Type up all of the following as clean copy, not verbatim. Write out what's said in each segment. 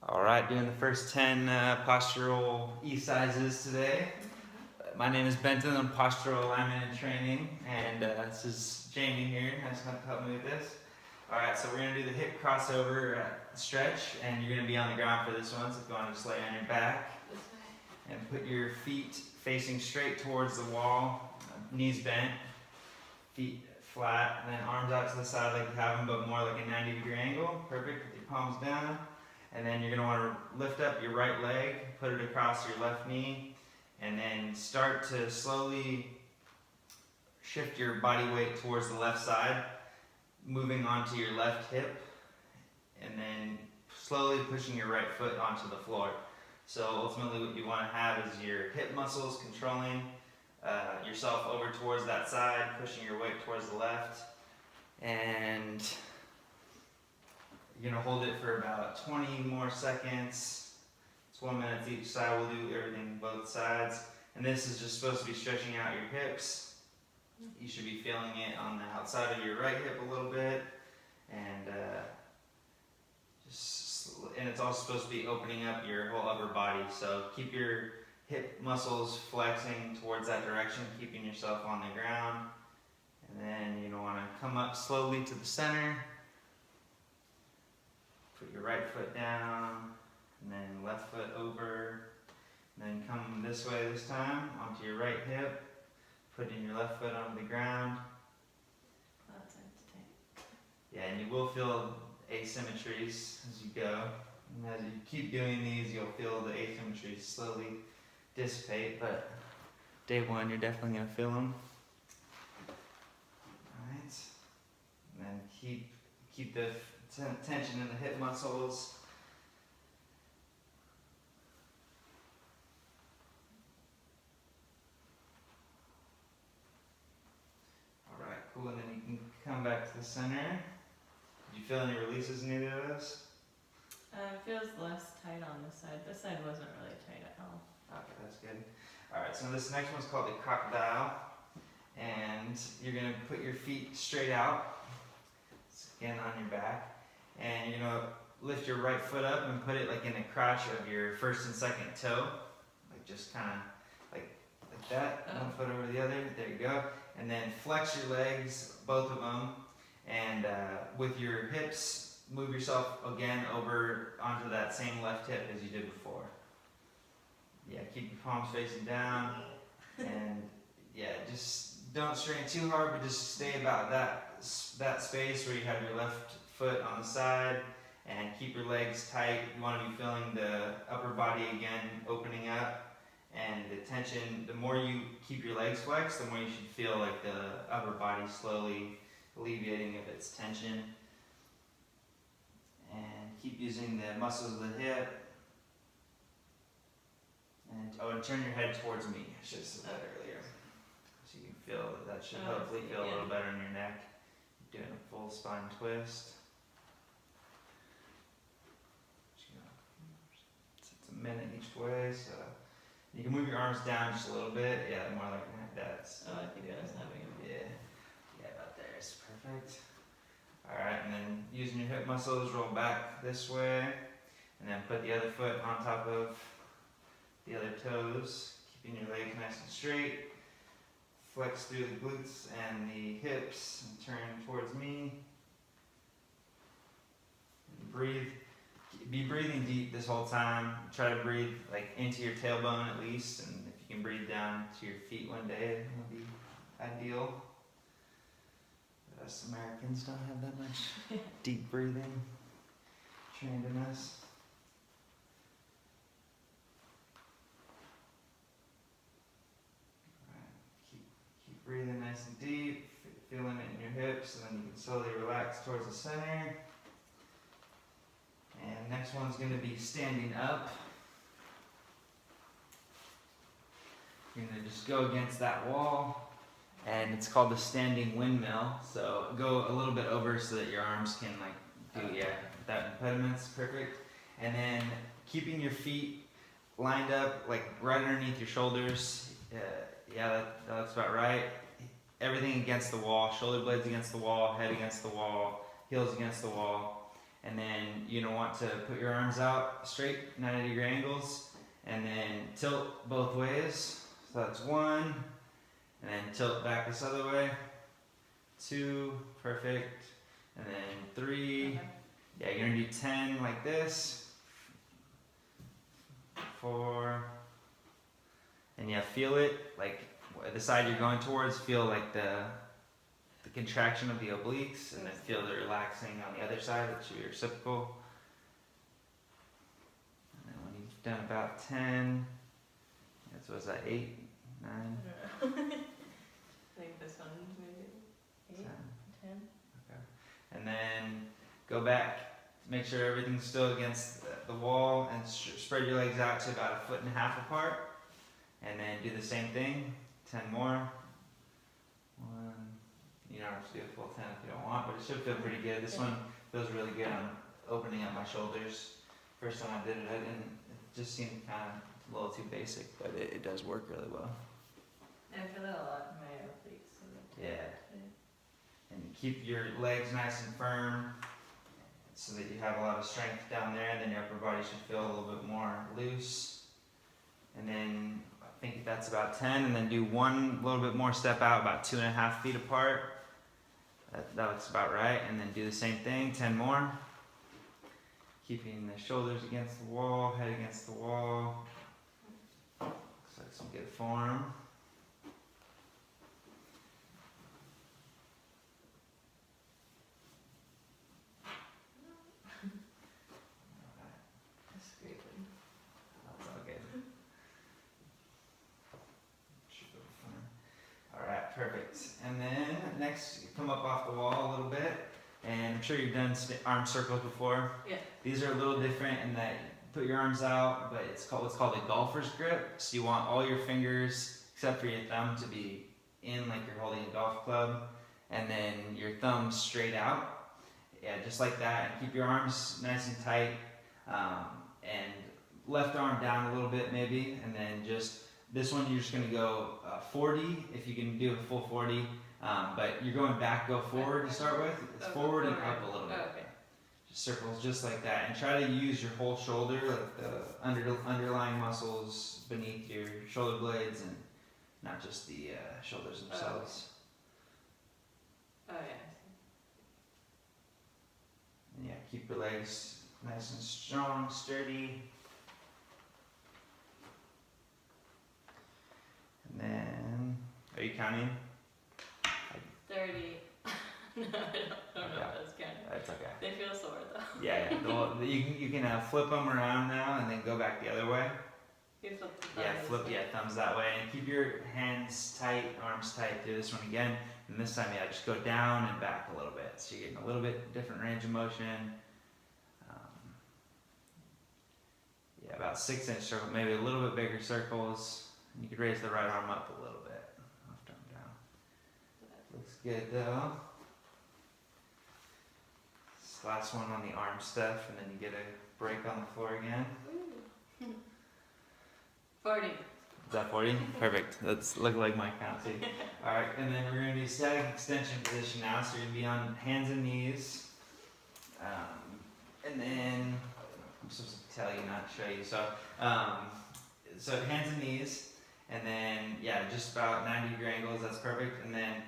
All right, doing the first 10 postural E-sizes today. My name is Benton. I'm postural alignment and training, and this is Jamie here. Nice to help me with this. All right, so we're gonna do the hip crossover stretch, and you're gonna be on the ground for this one. So if you want to just lay on your back and put your feet facing straight towards the wall, knees bent, feet flat, and then arms out to the side like you have them, but more like a 90-degree angle. Perfect. With your palms down. And then you're going to want to lift up your right leg, put it across your left knee, and then start to slowly shift your body weight towards the left side, moving onto your left hip, and then slowly pushing your right foot onto the floor. So ultimately what you want to have is your hip muscles controlling yourself over towards that side, pushing your weight towards the left, and you're going to hold it for about 20 more seconds. It's 1 minute each side. We'll do everything both sides. And this is just supposed to be stretching out your hips. You should be feeling it on the outside of your right hip a little bit. And it's also supposed to be opening up your whole upper body. So keep your hip muscles flexing towards that direction, keeping yourself on the ground. And then you want to come up slowly to the center. Put your right foot down, and then left foot over, and then come this way this time, onto your right hip, putting your left foot onto the ground. Yeah, and you will feel asymmetries as you go. And as you keep doing these, you'll feel the asymmetries slowly dissipate, but day one, you're definitely going to feel them. Alright, and then keep the tension in the hip muscles. Alright, cool, and then you can come back to the center. Do you feel any releases in either of those? It feels less tight on this side. This side wasn't really tight at all. Okay, that's good. Alright, so this next one's called the crocodile. And you're going to put your feet straight out, again on your back. And you're going to lift your right foot up and put it like in the crotch of your first and second toe. Like just kind of like that. One foot over the other. There you go. And then flex your legs, both of them. And with your hips, move yourself again over onto that same left hip as you did before. Yeah, keep your palms facing down. And yeah, just don't strain too hard, but just stay about that space where you have your left foot on the side, and keep your legs tight. You want to be feeling the upper body again opening up, and the tension. The more you keep your legs flexed, the more you should feel like the upper body slowly alleviating of its tension. And keep using the muscles of the hip. And turn your head towards me. I should have said that earlier. So you can feel that should hopefully feel a little better in your neck. Doing a full spine twist. It's a minute each way, so you can move your arms down just a little bit. Yeah, more like that. I think that's having a Yeah, about there is perfect. Alright, and then using your hip muscles, roll back this way, and then put the other foot on top of the other toes, keeping your legs nice and straight. Flex through the glutes and the hips and turn towards me. And breathe. Be breathing deep this whole time. Try to breathe like into your tailbone at least, and if you can breathe down to your feet one day, it will be ideal. Us Americans don't have that much deep breathing trained in us. Breathing nice and deep, feeling it in your hips, and then you can slowly relax towards the center. And next one's going to be standing up. You're going to just go against that wall, and it's called the standing windmill. So go a little bit over so that your arms can do without impediments, perfect. And then keeping your feet lined up like right underneath your shoulders. Yeah, that's about right. Everything against the wall, shoulder blades against the wall, head against the wall, heels against the wall. And then you're gonna want to put your arms out straight, 90-degree angles, and then tilt both ways. So that's 1, and then tilt back this other way. 2, perfect. And then 3. Okay. Yeah, you're gonna do 10 like this. 4. And yeah, feel it, like the side you're going towards, feel like the contraction of the obliques, and then feel the relaxing on the other side, which is your reciprocal. And then when you've done about 10, that's what's that, 8, 9, I don't know. I think this one's maybe 8, 10. Okay. And then go back, make sure everything's still against the wall, and spread your legs out to about 1.5 feet apart. And then do the same thing, 10 more. 1. You don't have to do a full 10 if you don't want, but it should feel pretty good. This one feels really good. I'm opening up my shoulders. First time I did it, it just seemed kind of a little too basic, but it does work really well. I feel that a lot in my obliques. Yeah. And keep your legs nice and firm so that you have a lot of strength down there, and then your upper body should feel a little bit more loose. And then I think that's about 10, and then do one little bit more step out, about 2.5 feet apart. That looks about right, and then do the same thing, 10 more. Keeping the shoulders against the wall, head against the wall. Looks like some good form. That's scraping. That's all good. Should go fine. Alright, perfect. And then next, you come up off the wall a little bit, and I'm sure you've done arm circles before. Yeah. These are a little different in that you put your arms out, but it's called what's called a golfer's grip. So you want all your fingers, except for your thumb, to be in like you're holding a golf club, and then your thumb straight out. Yeah, just like that. And keep your arms nice and tight, and left arm down a little bit maybe, and then just this one you're just gonna go 40 if you can do a full 40, but you're going back, go forward to start with. It's forward and up a little bit. Oh, okay. Just circles just like that, and try to use your whole shoulder, like the underlying muscles beneath your shoulder blades, and not just the shoulders themselves. Oh, yeah. And yeah, keep your legs nice and strong, sturdy. And then, are you counting? 30. No, I don't know what that's counting. That's okay. They feel sore though. Yeah, yeah. You can flip them around now and then go back the other way. You flip the Yeah, thumbs. flip, thumbs that way, and keep your hands tight, arms tight. Do this one again, and this time, just go down and back a little bit. So you're getting a little bit different range of motion. About 6-inch circle, maybe a little bit bigger circles. And you could raise the right arm up a little bit, left arm down. Looks good though. This last one on the arm stuff, and then you get a break on the floor again. 40. Is that 40? Perfect. That's look like my count too. Alright, and then we're going to do static extension position now. So you're going to be on hands and knees. And then, I'm supposed to tell you, not show you. So, so hands and knees. And then, just about 90-degree angles. That's perfect. And then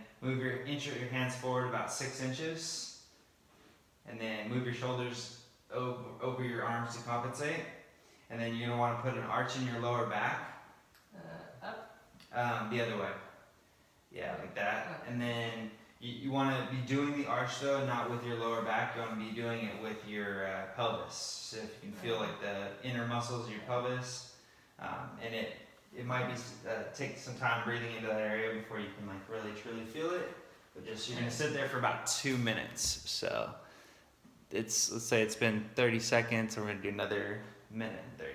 inch your hands forward about 6 inches. And then move your shoulders over your arms to compensate. And then you're going to want to put an arch in your lower back. Up? The other way. Yeah, like that. And then you want to be doing the arch though, not with your lower back. You want to be doing it with your pelvis. So if you can feel like the inner muscles of your pelvis. And it might be, take some time breathing into that area before you can like really truly feel it. But just, you're going to sit there for about 2 minutes. So let's say it's been 30 seconds, and we're going to do another minute and 30.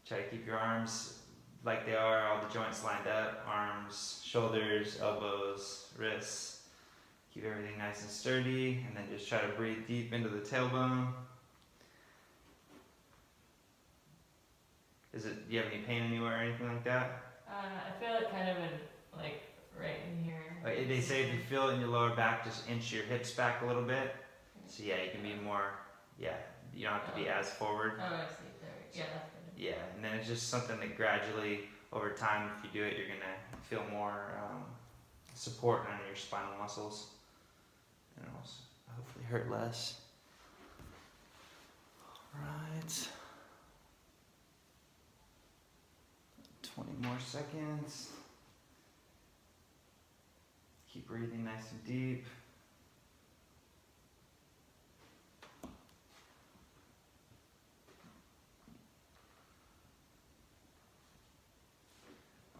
Try to keep your arms like they are, all the joints lined up, arms, shoulders, elbows, wrists. Keep everything nice and sturdy, and then just try to breathe deep into the tailbone. Do you have any pain anywhere or anything like that? I feel it kind of in, like, right in here. They say if you feel it in your lower back, just inch your hips back a little bit. So yeah, you can be more, yeah, you don't have to be as forward. Oh, I see. There. Yeah, that's good. Yeah, and then it's just something that gradually, over time, if you do it, you're gonna feel more support on your spinal muscles, and it'll hopefully hurt less. Right. 20 more seconds. Keep breathing nice and deep.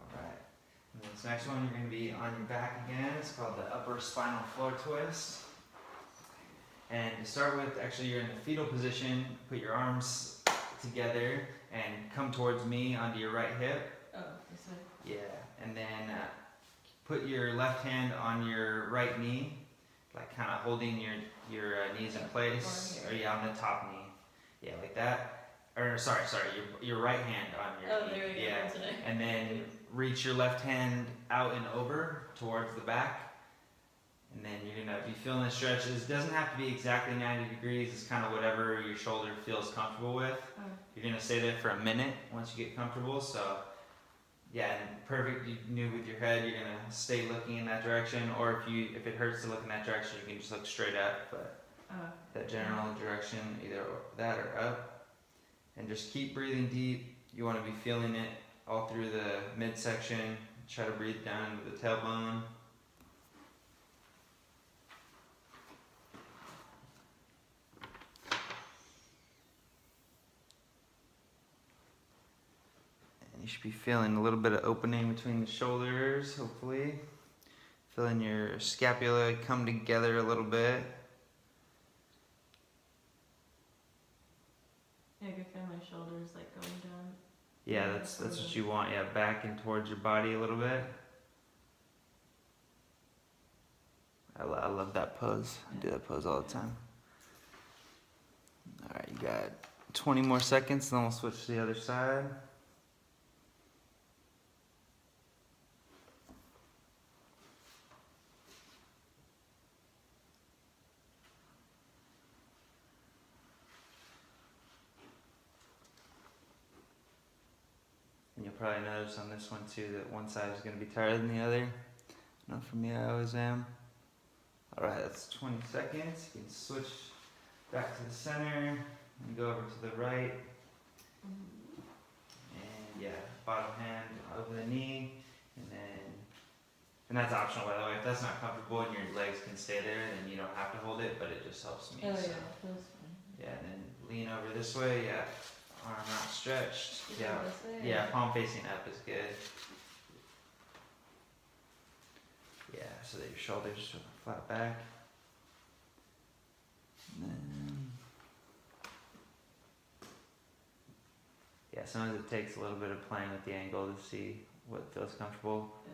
Alright. And then this next one, you're going to be on your back again. It's called the upper spinal floor twist. And to start with, actually, you're in the fetal position. Put your arms together and come towards me onto your right hip. Oh, this way. Yeah, and then put your left hand on your right knee, like kind of holding your knees in place, or yeah, on the top knee, yeah, like that. Or sorry, your right hand on your knee. There we go. Yeah, and then reach your left hand out and over towards the back. And then you're gonna be feeling the stretches. It doesn't have to be exactly 90 degrees. It's kind of whatever your shoulder feels comfortable with. You're gonna stay there for a minute once you get comfortable. So, yeah, and perfect. You knew with your head, you're gonna stay looking in that direction. Or if it hurts to look in that direction, you can just look straight up. But that general direction, either that or up, and just keep breathing deep. You want to be feeling it all through the midsection. Try to breathe down to the tailbone. You should be feeling a little bit of opening between the shoulders, hopefully. Feeling your scapula come together a little bit. Yeah, I can feel my shoulders like going down. Yeah, that's what you want. Yeah, back and towards your body a little bit. I love that pose. I do that pose all the time. All right, you got 20 more seconds, then we'll switch to the other side. And you'll probably notice on this one too that one side is going to be tighter than the other. I know for me, I always am. Alright, that's 20 seconds. You can switch back to the center and go over to the right. And yeah, bottom hand over the knee. And that's optional, by the way. If that's not comfortable and your legs can stay there, then you don't have to hold it, but it just helps me. Oh, yeah, so. feels fine. Yeah, and then lean over this way. Yeah, arm outstretched. Yeah, This way, yeah, palm facing up is good. Yeah, so that your shoulders are flat back. And then, yeah, sometimes it takes a little bit of playing with the angle to see what feels comfortable. Yeah.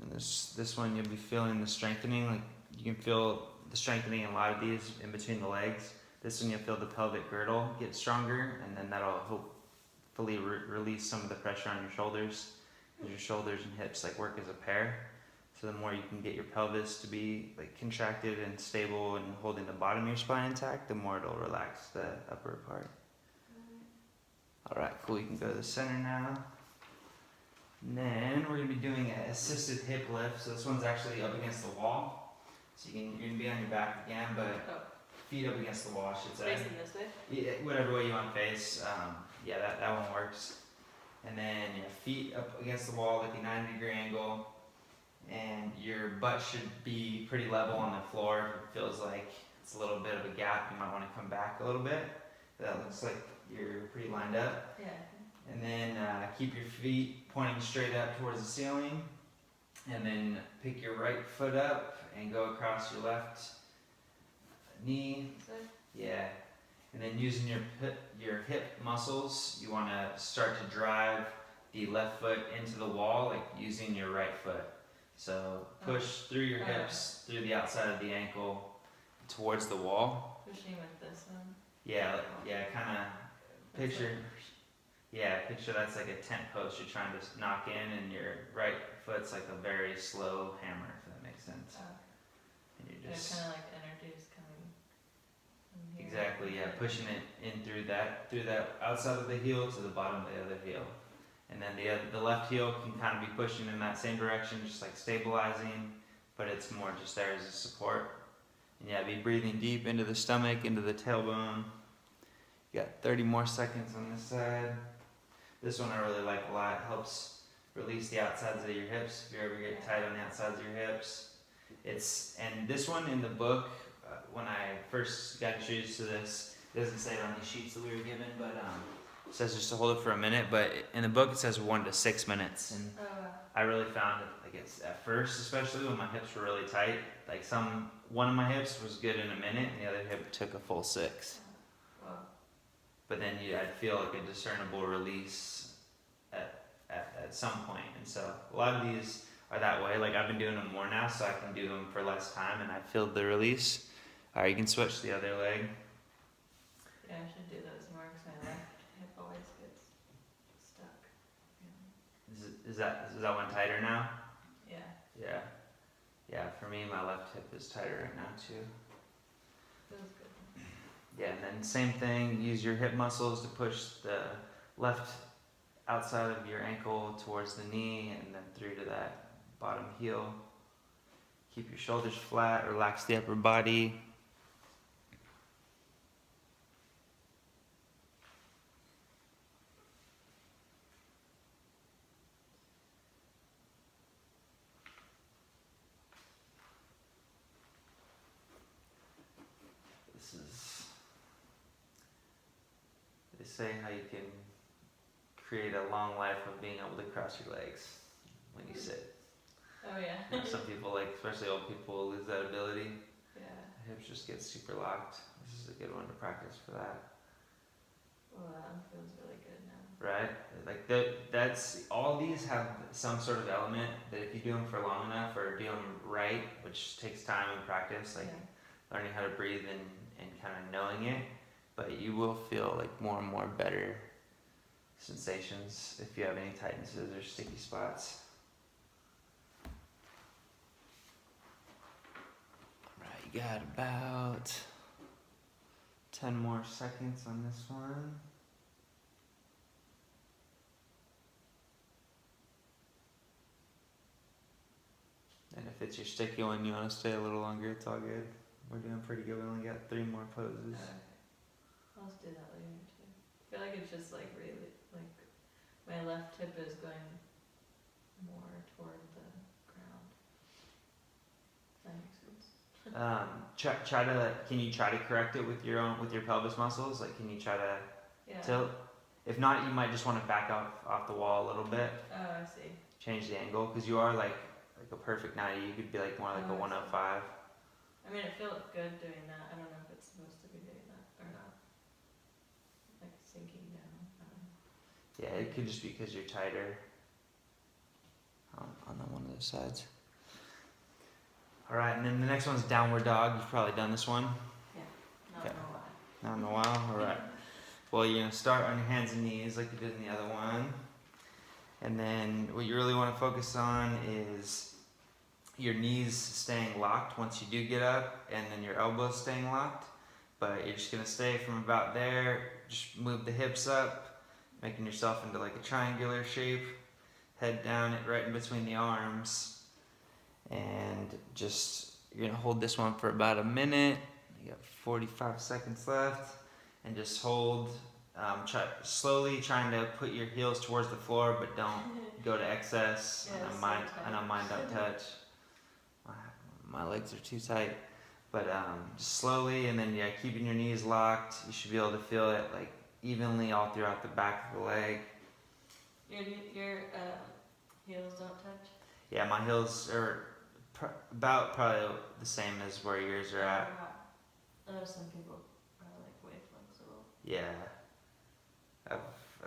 And this one you'll be feeling the strengthening, like you can feel the strengthening in a lot of these in between the legs. This one you'll feel the pelvic girdle get stronger, and then that'll hopefully release some of the pressure on your shoulders, because your shoulders and hips like work as a pair. So the more you can get your pelvis to be like contracted and stable and holding the bottom of your spine intact, the more it'll relax the upper part. Alright, cool, you can go to the center now. And then we're going to be doing an assisted hip lift. So this one's actually up against the wall. So you're going to be on your back again, but feet up against the wall, I should say. Facing this way? Yeah, whatever way you want to face. Yeah, that one works. And then your feet up against the wall with a 90-degree angle. And your butt should be pretty level on the floor. If it feels like it's a little bit of a gap, you might want to come back a little bit. That looks like you're pretty lined up. Yeah. And then keep your feet pointing straight up towards the ceiling. And then pick your right foot up and go across your left knee. Yeah. And then using your hip muscles, you want to start to drive the left foot into the wall, like using your right foot. So push through your hips, through the outside of the ankle, towards the wall. Pushing with this one. Kind of picture. Picture that's like a tent post you're trying to knock in, and your right foot's like a very slow hammer, if that makes sense. And you're just kind of like energy's coming from here. exactly, pushing it in through that outside of the heel to the bottom of the other heel, and then the left heel can kind of be pushing in that same direction, just like stabilizing, but it's more just there as a support. And be breathing deep into the stomach, into the tailbone. You got 30 more seconds on this side. This one I really like a lot. It helps release the outsides of your hips if you ever get tight on the outsides of your hips. And this one in the book, when I first got introduced to this, it doesn't say it on these sheets that we were given, but it says just to hold it for a minute. But in the book it says 1 to 6 minutes, and I really found it, like it's at first, especially when my hips were really tight, like one of my hips was good in a minute, and the other hip took a full 6. But then I'd feel like a discernible release at some point. And so a lot of these are that way. Like I've been doing them more now, so I can do them for less time, and I feel the release. All right, you can switch to the other leg. Yeah, I should do those more because my left hip always gets stuck. Is that one tighter now? Yeah. Yeah, for me, my left hip is tighter right now too. Feels good. Yeah, and then same thing, use your hip muscles to push the left outside of your ankle towards the knee and then through to that bottom heel. Keep your shoulders flat, relax the upper body. They say how you can create a long life of being able to cross your legs when you sit. Oh yeah. Some people, like especially old people, lose that ability. Yeah. The hips just get super locked. This is a good one to practice for that. Well, that one feels really good now. Right? Like that's all these have some sort of element that if you do them for long enough or do them right, which takes time and practice, like learning how to breathe and kind of knowing it, but you will feel like more and more better sensations if you have any tightnesses or sticky spots. Alright, you got about 10 more seconds on this one. And if it's your sticky one, you want to stay a little longer, it's all good. We're doing pretty good. We only got 3 more poses. Okay. I'll just do that later too. I feel like it's just like really, like my left hip is going more toward the ground. Does that make sense? Can you try to correct it with your pelvis muscles? Like, can you try to tilt? If not, you might just want to back off the wall a little bit. Oh, I see. Change the angle, because you are like a perfect 90. You could be like more like a 105. I mean, it felt good doing that. I don't know if it's supposed to be doing that or not. Like sinking down. I don't know. Yeah, it could just be because you're tighter on one of those sides. All right, and then the next one's downward dog. You've probably done this one. Yeah, not in a while. Not in a while? All right. Well, you're going to start on your hands and knees like you did in the other one. And then what you really want to focus on is your knees staying locked once you do get up, and then your elbows staying locked. But you're just going to stay from about there. Just move the hips up, making yourself into like a triangular shape. Head down it right in between the arms. And you're going to hold this one for about a minute. You got 45 seconds left. And just hold, slowly trying to put your heels towards the floor, but don't go to excess. I know mine don't touch. My legs are too tight. But just slowly, and then keeping your knees locked. You should be able to feel it like evenly all throughout the back of the leg. Your heels don't touch? Yeah, my heels are about probably the same as where yours are at. I know some people are like way flexible. Yeah, I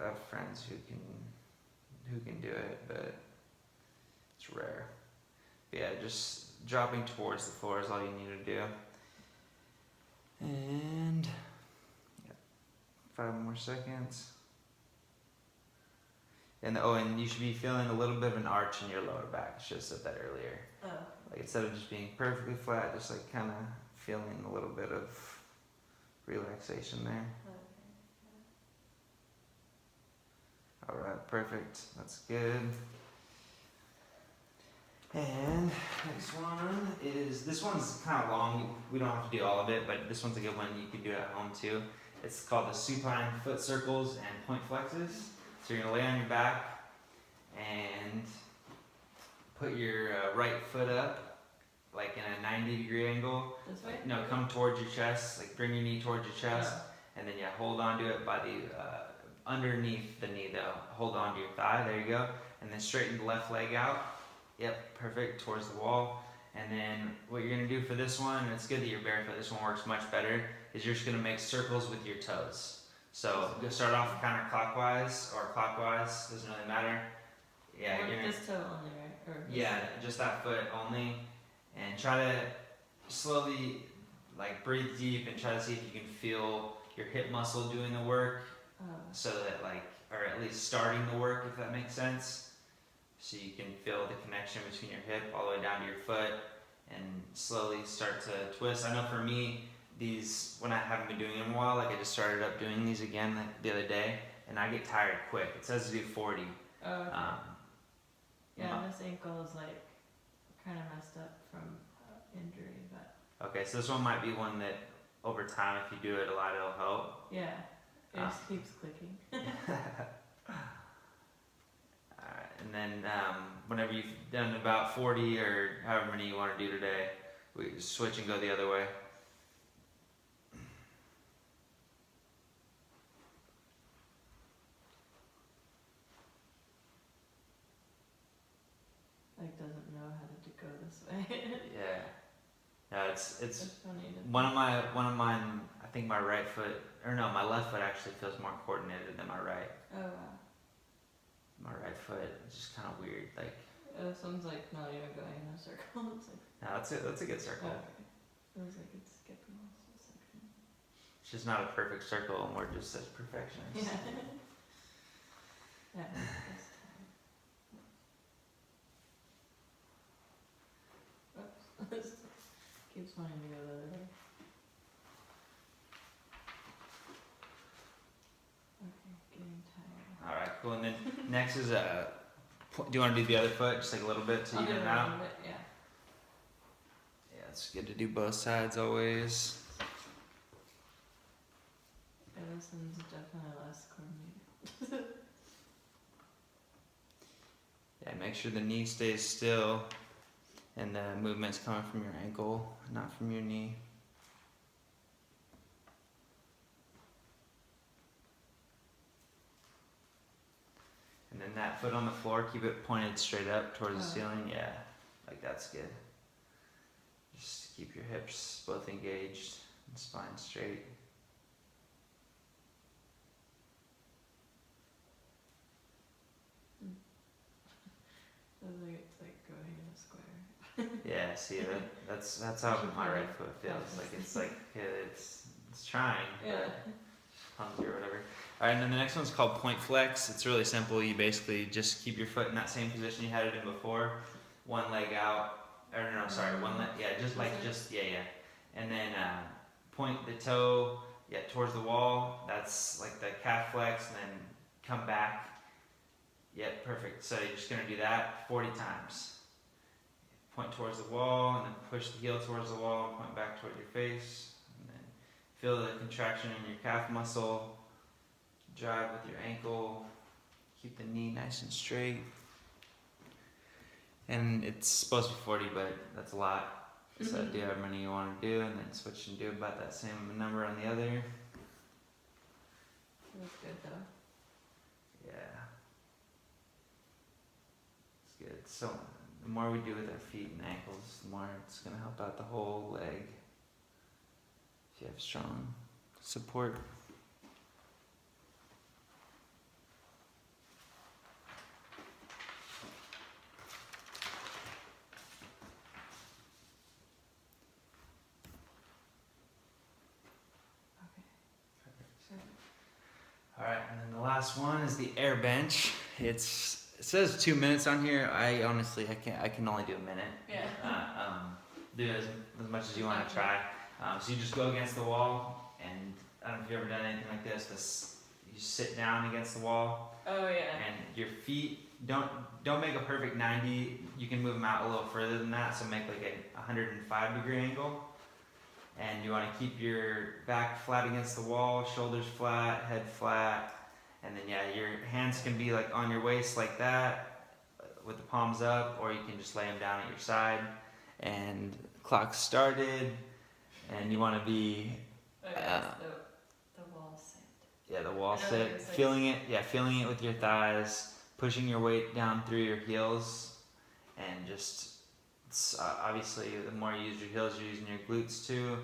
have friends who can do it, but it's rare. But yeah, just dropping towards the floor is all you need to do. And 5 more seconds. And and you should be feeling a little bit of an arch in your lower back. I should have said that earlier. Oh. Like instead of just being perfectly flat, just like kind of feeling a little bit of relaxation there. Okay. Alright, perfect. That's good. And next one is, this one's kind of long. We don't have to do all of it, but this one's a good one. You can do it at home too. It's called the supine foot circles and point flexes. So you're gonna lay on your back and put your right foot up, like in a 90-degree angle. This way? No, come towards your chest. Like bring your knee towards your chest, and then hold on to it by the underneath the knee though. Hold on to your thigh. There you go. And then straighten the left leg out. Yep, perfect, towards the wall. And then what you're gonna do for this one, and it's good that you're barefoot, this one works much better, is you're just gonna make circles with your toes. So you'll start off counterclockwise or clockwise, doesn't really matter. Yeah, you're this toe only, right? Or yeah, just that foot only. And try to slowly like breathe deep and try to see if you can feel your hip muscle doing the work. So that or at least starting the work, if that makes sense. So you can feel the connection between your hip all the way down to your foot and slowly start to twist. I know for me, these, when I haven't been doing them in a while, like I just started up doing these again the other day, and I get tired quick. It says to do 40. Oh, okay. Yeah, this ankle is like kind of messed up from injury, but. Okay, so this one might be one that over time, if you do it a lot, it'll help. Yeah, it just keeps clicking. Alright, and then whenever you've done about 40 or however many you want to do today, we just switch and go the other way. Like doesn't know how to go this way. Yeah. No, it's funny to one of mine. I think my right foot, or no, my left foot actually feels more coordinated than my right. Oh wow. My right foot is just kind of weird. Like. Someone's like not even going in a circle. It's like. No, that's a good circle. Okay. It was like it's skipping this section. It's just not a perfect circle, and we're just such perfectionists. Yeah. Yeah. This time. Oops. Keeps wanting to go the other way. Okay, getting tired. All right, cool. And then next is do you want to do the other foot, just like a little bit to even it out? Yeah. Yeah, it's good to do both sides always. Yeah, this one's definitely less coordinated. Yeah, make sure the knee stays still and the movement's coming from your ankle, not from your knee. And then that foot on the floor, keep it pointed straight up towards the ceiling. Yeah, like that's good. Just keep your hips both engaged and spine straight. Feels like it's like going in a square. Yeah, see that's how my right foot feels. Like it's trying. Yeah. Hungry or whatever. Alright, and then the next one's called point flex. It's really simple. You basically just keep your foot in that same position you had it in before. One leg out. Or no, sorry, one leg. Yeah, yeah. And then point the toe towards the wall. That's like the calf flex, and then come back. Yep, perfect. So you're just gonna do that 40 times. Point towards the wall, and then push the heel towards the wall, and point back toward your face. And then feel the contraction in your calf muscle. Drive with your ankle. Keep the knee nice and straight. And it's supposed to be 40, but that's a lot. So do however many you want to do, and then switch and do about that same number on the other. That's good though. Yeah. It's good. So the more we do with our feet and ankles, the more it's going to help out the whole leg. If you have strong support. last one is the air bench. It says 2 minutes on here. I honestly, I can only do a minute. Yeah. Do as much as you want to try. So you just go against the wall, and I don't know if you've ever done anything like this. You sit down against the wall. Oh yeah. And your feet don't make a perfect 90. You can move them out a little further than that. So make like a 105-degree angle. And you want to keep your back flat against the wall, shoulders flat, head flat. And then yeah, your hands can be like on your waist like that, with the palms up, or you can just lay them down at your side. And clock started, and you want to be the wall sit. Yeah, the wall sit, feeling it with your thighs, pushing your weight down through your heels, and just obviously the more you use your heels, you're using your glutes too,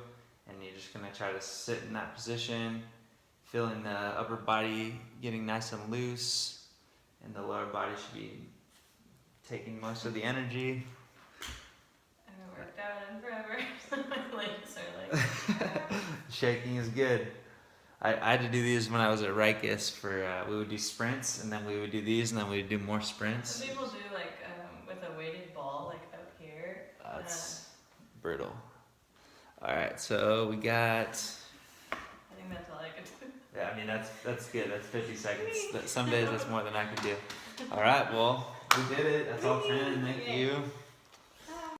and you're just gonna try to sit in that position, feeling the upper body getting nice and loose, and the lower body should be taking most of the energy. I haven't worked out in forever. My legs are like Shaking is good. I had to do these when I was at Rikers for, we would do sprints, and then we would do these, and then we would do more sprints. Some people do like with a weighted ball like up here. That's brutal. Alright, so we got... I think that's all I could do. Yeah, I mean, that's good. That's 50 seconds. Some days that's more than I can do. Alright, well, we did it. That's all 10. Thank you.